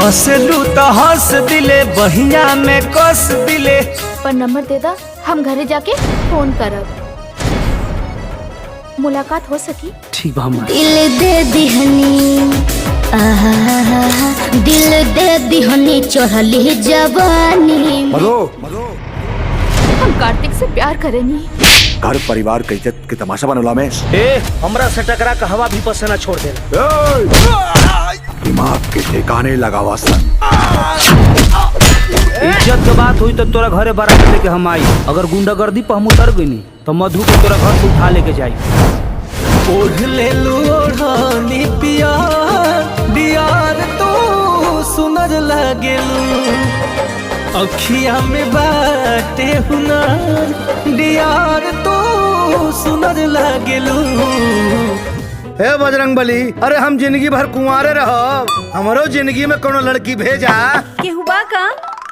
हंसलू तो हंस दिले बहिया में कस दिले। पर नंबर दे दा, हम घरे जाके फोन करब, मुलाकात हो सकी। ठीक बा। दिल दे दिहनी, दिल दे दिहनी चढ़ली जवानी। हम कार्तिक से प्यार करेनी। घर परिवार के इज्जत के तमाशा बनोला में हमरा से टकरा का हवा भी पसीना छोड़ दे। दिमाग के ठिकाने लगावा सन। इज्जत के बात हुई तो तोरा घरे बारात लेके हम आई। अगर गुंडागर्दी पर हम उतर गई तो मधु को तोरा घर से उठा लेके जाई। ओढ़ ले लू ओढ़नी प्यार डियार तू सुनर लागेलू। अखिया में बाटे हुनर डियार तू सुनर लागेलू। हे बजरंगबली, अरे हम जिंदगी भर कुंवारे रहो, हमारो जिंदगी में कोनो लड़की भेजा। केहुबा का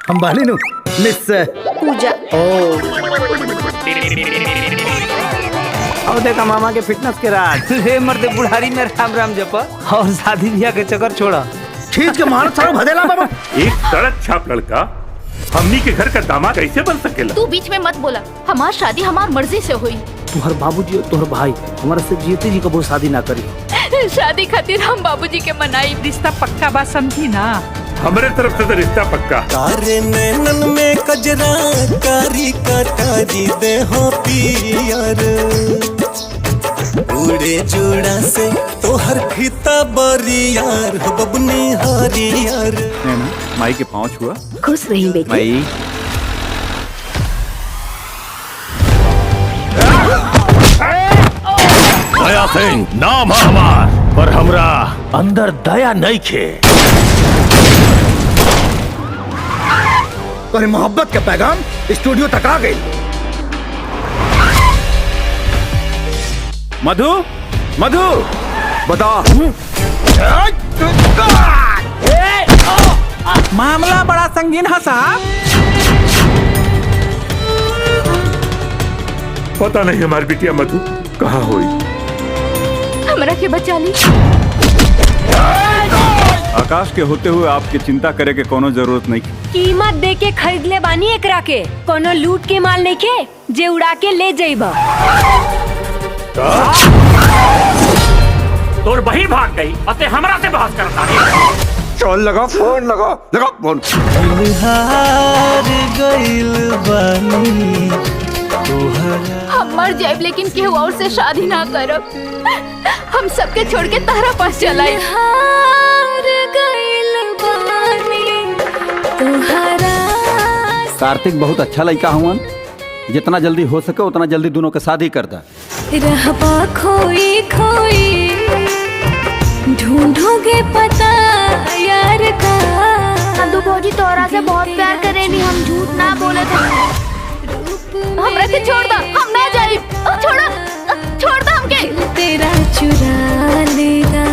हम बानी नु निश्चय पूजा। अब देखा मामा के फिटनेस के राज। रे मर्दे बुढ़ारी में राम राम जपा और शादी ब्याह के चक्कर छोड़ा। खींच के मार सारो भदेला बाबा। एक सड़क छाप लड़का हमनी के घर का दामाद कैसे बन सकेला? तू बीच में मत बोला, हमार शादी हमार मर्जी से हुई। तुम्हारे बाबूजी और तुम्हारे भाई हमारा से जीते जी कबो शादी ना करी। शादी खातिर हम बाबूजी के मनाई। रिश्ता पक्का बा, समझी ना। हमारे तरफ से तो रिश्ता पक्का। कारे नैनन में कजरा कारी कटारी दे हो पियर। उड़े जोड़ा से तो हर फीता बरियार हो बबनी हरियर। माई के पाँव छुआ। खुश रही बेटी। माई दया सिंह नाम है हमार, पर हमरा अंदर दया नहीं खे। और मोहब्बत के पैगाम स्टूडियो तक आ गई। मधु, मधु बता। मामला बड़ा संगीन है साहब। पता नहीं हमारी बिटिया मधु कहाँ हुई। हमरा के बचा ली। आकाश के होते हुए आपकी चिंता करे के कोनो जरूरत नहीं। कीमत दे के खरीद ले बानी एकरा के, कोनो लूट के माल नहीं के जे उड़ा के ले जाइबा। तोर बहिन भाग गई और ते हमरा से बहस करता है। चल लगा फोन, लगा फोन। हार गइल बानी हम मर जाए लेकिन केहू और से शादी ना करब। हम सबके छोड़ के तारा पास चलाए। हार गइल बानी तुहरा। कार्तिक बहुत अच्छा लड़का हुआ, जितना जल्दी हो सके उतना जल्दी दोनों के शादी कर दा। रहबा खोई खोई ढूंढोगे पता यार का। नंदू भौजी तोरा से बहुत प्यार करेनी, हम झूठ ना बोले थे। हमरा के छोड़ दा, हम ना जाई। छोड़ दा हमके। तेरा चुरा लेगा।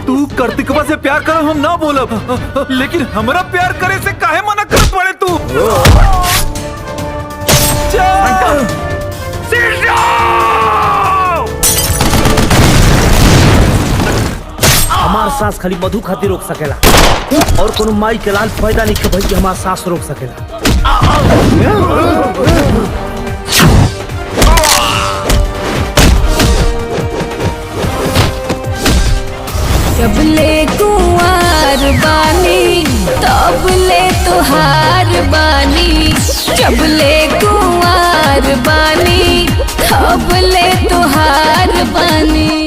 तू कार्तिकवा से प्यार कर हम ना बोलब, लेकिन हमरा प्यार करे से काहे मना कर पड़े तू। हमार सांस खाली मधु खातिर रोक सकेला और कोनो माई के लाल पैदा नहीं के भाई कि हमार सांस रोक सकेला। जब ले कुंवार बानी तब ले तुहार बानी। जब ले कुंवार बानी तब ले तुहार बानी।